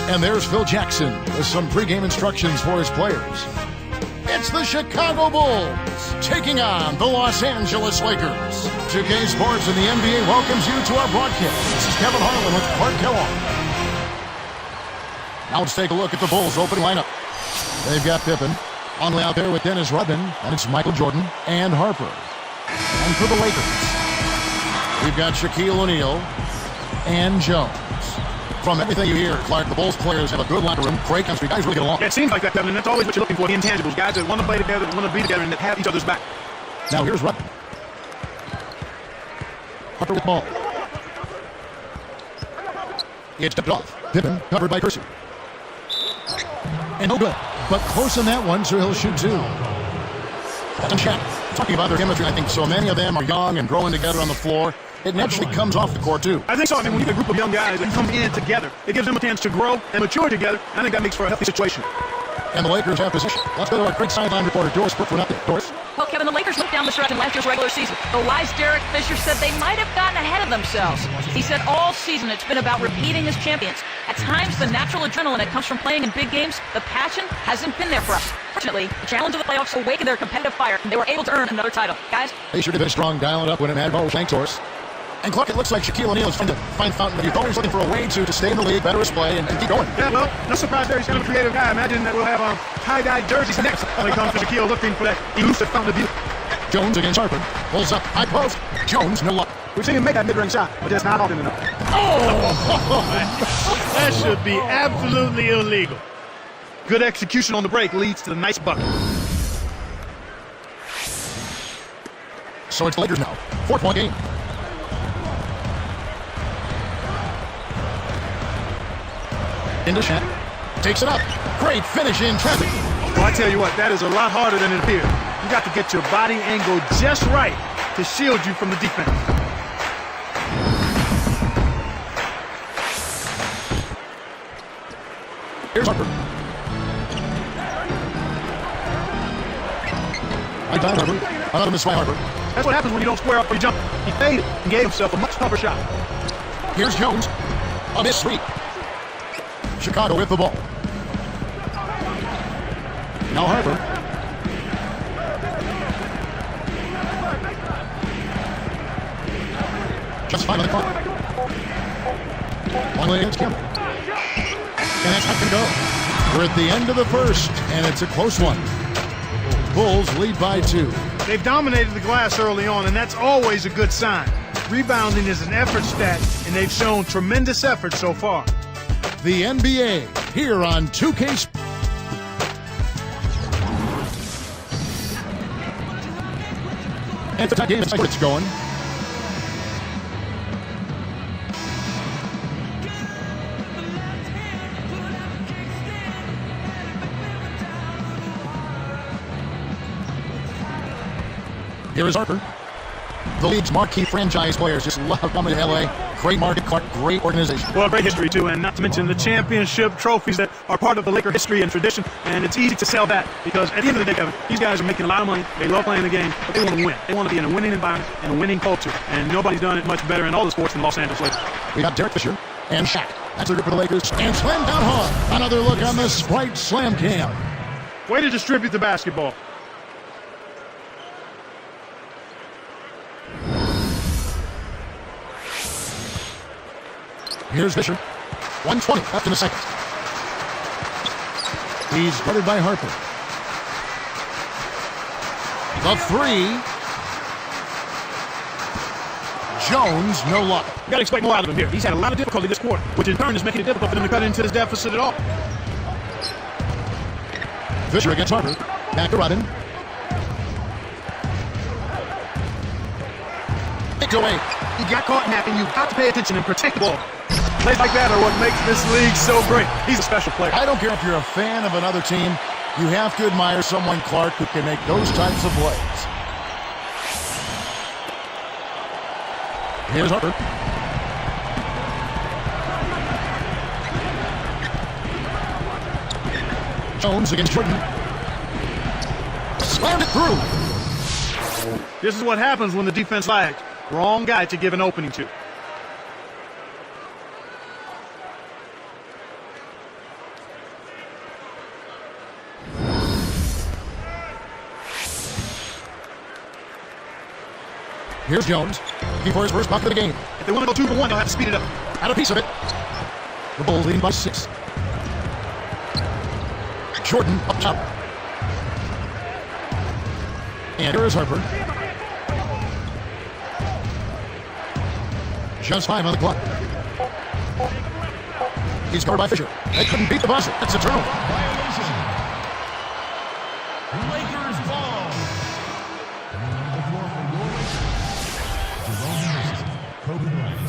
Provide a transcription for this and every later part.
And there's Phil Jackson with some pregame instructions for his players. It's the Chicago Bulls taking on the Los Angeles Lakers. 2K Sports and the NBA welcomes you to our broadcast. This is Kevin Harlan with Clark Kellogg. Now let's take a look at the Bulls' opening lineup. They've got Pippen on the way out there with Dennis Rodman, and it's Michael Jordan and Harper. And for the Lakers, we've got Shaquille O'Neal and Jones. From everything you hear, Clark, the Bulls players have a good locker room, great chemistry, guys really get along. Yeah, it seems like that, Kevin, and that's always what you're looking for, the intangibles. Guys that want to play together, that want to be together, and that have each other's back. Now here's Rodman. Harper with the ball. It's tipped off. Pippen covered by Kersey. And no good, but close on that one, so he'll shoot two. That's on Shaq. Talking about their chemistry, I think so many of them are young and growing together on the floor. It naturally comes off the court, too. I think so. I mean, when you get a group of young guys that come in together, it gives them a chance to grow and mature together. I think that makes for a healthy situation. And the Lakers have position. Let's go to our great sideline reporter, Doris Brooke, for an update. Doris? Well, Kevin, the Lakers looked down the stretch in last year's regular season. The wise Derek Fisher said they might have gotten ahead of themselves. He said all season it's been about repeating as champions. At times, the natural adrenaline that comes from playing in big games, the passion hasn't been there for us. Fortunately, the challenge of the playoffs awakened their competitive fire, and they were able to earn another title. Guys? They sure did a strong dialing up when it mattered. Oh, thanks, Doris. And Clark, it looks like Shaquille O'Neal is trying to find fountain of youth. Always looking for a way to stay in the league, better his play, and keep going. Yeah, well, no surprise there. He's kind of a creative guy. Imagine that we'll have tie-dye jerseys next when it comes to Shaquille looking for that elusive fountain of youth. Jones against Harper. Pulls up, high post. Jones, no luck. We've seen him make that mid-range shot, but just not often enough. Oh! That should be absolutely illegal. Good execution on the break leads to the nice bucket. So it's the Lakers now. 4-point game. Into Shaq. Takes it up. Great finish in traffic. Well, I tell you what, that is a lot harder than it appears. You got to get your body angle just right to shield you from the defense. Here's Harper. I died Harper. Another miss by Harper. That's what happens when you don't square up for your jump. He faded and gave himself a much tougher shot. Here's Jones. A missed three. Chicago with the ball. Now Harper. Just 5 on the clock. One way against Campbell. And that's not going to go. We're at the end of the first, and it's a close one. Bulls lead by 2. They've dominated the glass early on, and that's always a good sign. Rebounding is an effort stat, and they've shown tremendous effort so far. The NBA here on 2K Sports. And the top game is it's going. Here is Harper. The league's marquee franchise players just love coming to LA. Great market, Clark, great organization. Well, great history, too, and not to mention the championship trophies that are part of the Laker history and tradition. And it's easy to sell that because at the end of the day, Kevin, these guys are making a lot of money. They love playing the game, but they want to win. They want to be in a winning environment and a winning culture. And nobody's done it much better in all the sports than Los Angeles Lakers. We got Derek Fisher and Shaq. That's a group for the Lakers. And slam down hard. Another look on the Sprite Slam Cam. Way to distribute the basketball. Here's Fisher. 1:20 left in the second. He's guarded by Harper. The three. Jones, no luck. You got to expect more out of him here. He's had a lot of difficulty this quarter, which in turn is making it difficult for them to cut into this deficit at all. Fisher against Harper. Back to Rodman. Takes away. He got caught napping. You've got to pay attention and protect the ball. Plays like that are what makes this league so great. He's a special player. I don't care if you're a fan of another team. You have to admire someone, Clark, who can make those types of plays. Here's Harper. Jones against Jordan. Slammed it through. This is what happens when the defense lags. Wrong guy to give an opening to. Here's Jones. Looking for his first bucket of the game. If they want to go 2 for 1, they'll have to speed it up. Out a piece of it. The Bulls leading by 6. Jordan up top. And here is Harper. Just 5 on the clock. He's covered by Fisher. They couldn't beat the buzzer. That's a turnover. Lakers ball. The floor for your Lakers. Kobe Bryant.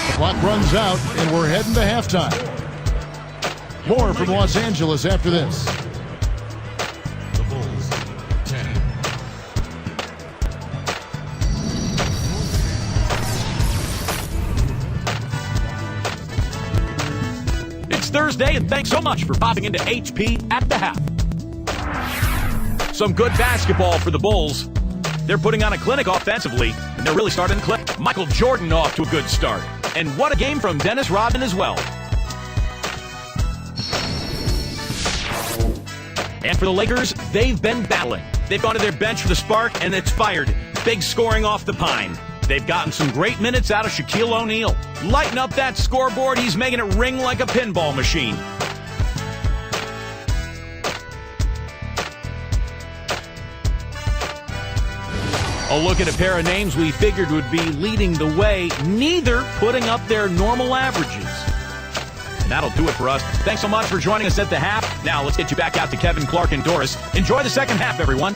The clock runs out, and we're heading to halftime. More from Los Angeles after this. The Bulls, 10. It's Thursday, and thanks so much for popping into HP at the half. Some good basketball for the Bulls. They're putting on a clinic offensively, and they're really starting to click. Michael Jordan off to a good start. And what a game from Dennis Rodman as well. And for the Lakers, they've been battling. They've gone to their bench for the spark, and it's fired. Big scoring off the pine. They've gotten some great minutes out of Shaquille O'Neal. Lighten up that scoreboard. He's making it ring like a pinball machine. A look at a pair of names we figured would be leading the way, neither putting up their normal averages. And that'll do it for us. Thanks so much for joining us at the half. Now let's get you back out to Kevin, Clark, and Doris. Enjoy the second half, everyone.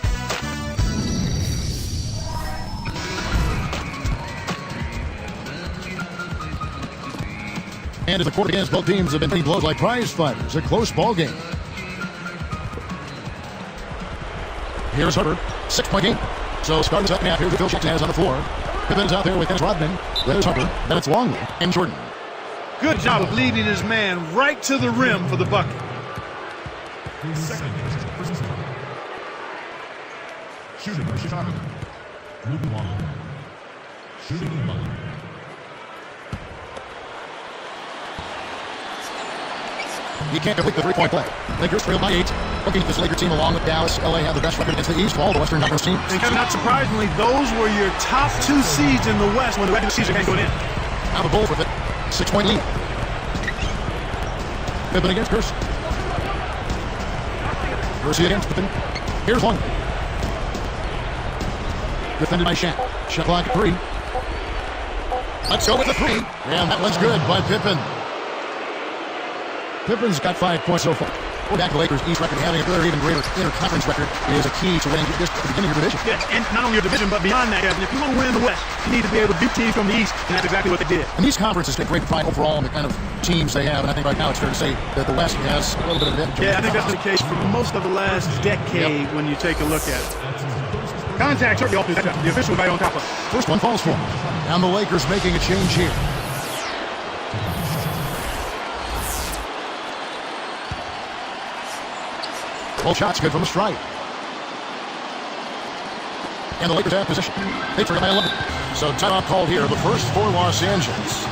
And as the quarter begins, both teams have been blows like prize fighters. A close ball game. Here's Harper. 6-point game. So starting the second half, here's what Phil Jackson has on the floor. Pippen's out there with Dennis Rodman. Then it's Harper. Then it's Longley and Jordan. Good job of leading his man right to the rim for the bucket. Shooting for Chicago. Luke Longley. Shooting in Longley. You can't complete the three-point play. Lakers trailed by 8. Looking at this Laker team along with Dallas, LA have the best record against the East of all the Western Conference teams. And Kevin, not surprisingly, those were your top 2 seeds in the West when the regular season came going in. Now the Bulls with it. 6-point lead. Pippen against Kersey. Kersey against Pippen. Here's one. Defended by Shaq. Shot clock at 3. Let's go with the 3. And that one's good by Pippen. Pippen's got 5 points so far. We're back to Lakers East record. Having a better, even greater interconference record is a key to winning this at the beginning of your division. Yes, and not only your division, but beyond that, Kevin, if you want to win in the West, you need to be able to beat teams from the East, and that's exactly what they did. And these conferences take great pride overall in the kind of teams they have, and I think right now it's fair to say that the West has a little bit of an edge. Yeah, I think that's the case for most of the last decade when you take a look at it. Contact, certainly off the official right on top of it. First one falls for him. And the Lakers making a change here. Both shots good from the strike. And the Lakers have position. They turn it by 11. So timeout called here, the first for Los Angeles.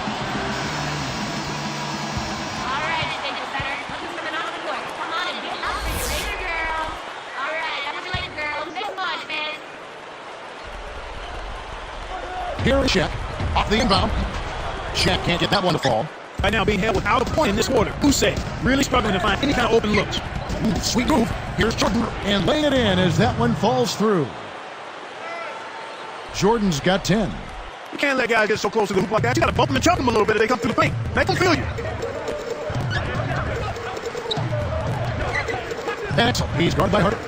All right, I think it's better. Looking for the on the court. Come on and get up for your Laker girl. All right, that was your Laker girl. Make fun, man. Here is Shaq. Off the inbound. Shaq can't get that one to fall. Right now being held without a point in this quarter. Usyk really struggling to find any kind of open looks. Ooh, sweet move. Here's Jordan. And laying it in as that one falls through. Jordan's got 10. You can't let guys get so close to the hoop like that. You got to bump them and chunk them a little bit as they come through the paint. Make them feel you. That's he's guarded by Harper.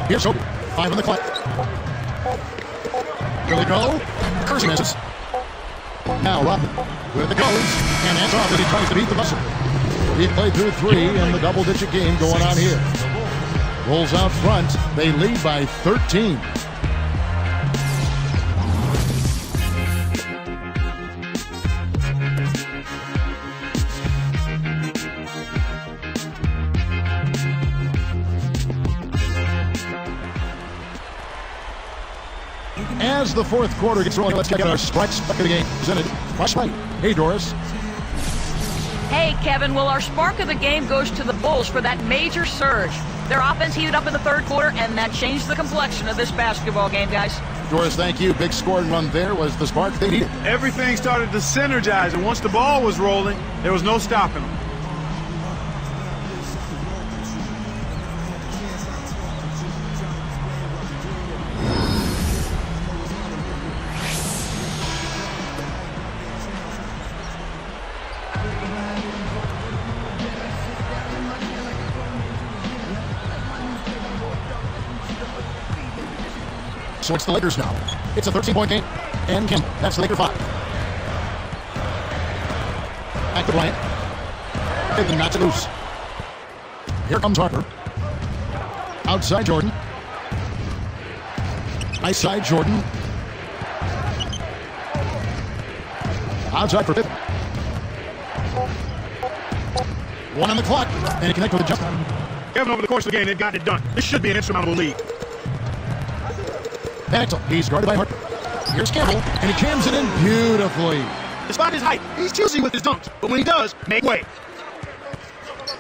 Here's Hope. 5 on the clock. Here they go. Kersey misses. Now Rodman with the goes. And that's off as he tries to beat the buzzer. He played through 3 in the double-digit game going on here. Bulls out front. They lead by 13. As the fourth quarter gets rolling, let's check out our strikes back of the game. Presented by Sprite. Hey, Doris. Hey, Kevin, well, our spark of the game goes to the Bulls for that major surge. Their offense heated up in the third quarter, and that changed the complexion of this basketball game, guys. Doris, thank you. Big scoring run there was the spark they needed. Everything started to synergize, and once the ball was rolling, there was no stopping them. So it's the Lakers now. It's a 13-point game. And Kim, that's the Laker 5. Back to Bryant. Pippen knocks it loose. Here comes Harper. Outside Jordan. Nice side Jordan. Outside for Pippen. 1 on the clock. And he connected with a jump. Kevin, over the course of the game, they've gotten it done. This should be an insurmountable lead. Axel, he's guarded by Harper. Here's Campbell, and he jams it in beautifully. Despite his height, he's choosy with his dunks, but when he does, make way.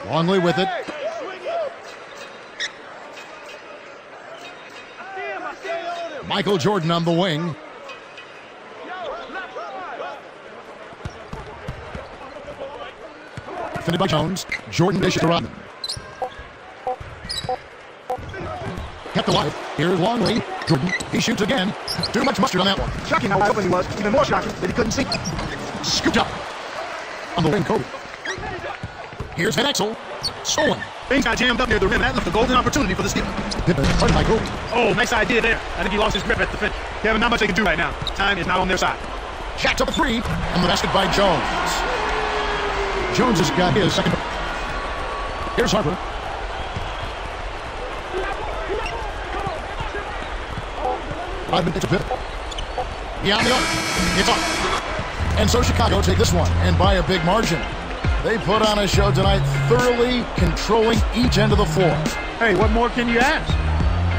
Longley with it. Michael Jordan on the wing. Defended by Jones. Jordan dishes to Rodman. Kept alive. Here's Longley. Jordan. He shoots again. Too much mustard on that one. Shocking how wide open he was. Even more shocking that he couldn't see. Scooped up. On the wing, Kobe. Here's Van Exel. Stolen. Things got jammed up near the rim. That left a golden opportunity for the skip. Pippen. Pardon by Kobe. Oh, nice idea there. I think he lost his grip at the finish. Kevin, not much they can do right now. Time is not on their side. Shaq's up a 3. And the basket by Jones. Jones has got his second. Here's Harper. Rodman takes a pivot. Beyond the arc. It's up. And so Chicago take this one, and by a big margin. They put on a show tonight, thoroughly controlling each end of the floor. Hey, what more can you ask?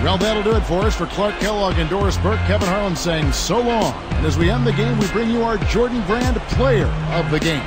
Well, that'll do it for us. For Clark Kellogg and Doris Burke, Kevin Harlan saying so long. And as we end the game, we bring you our Jordan Brand Player of the Game.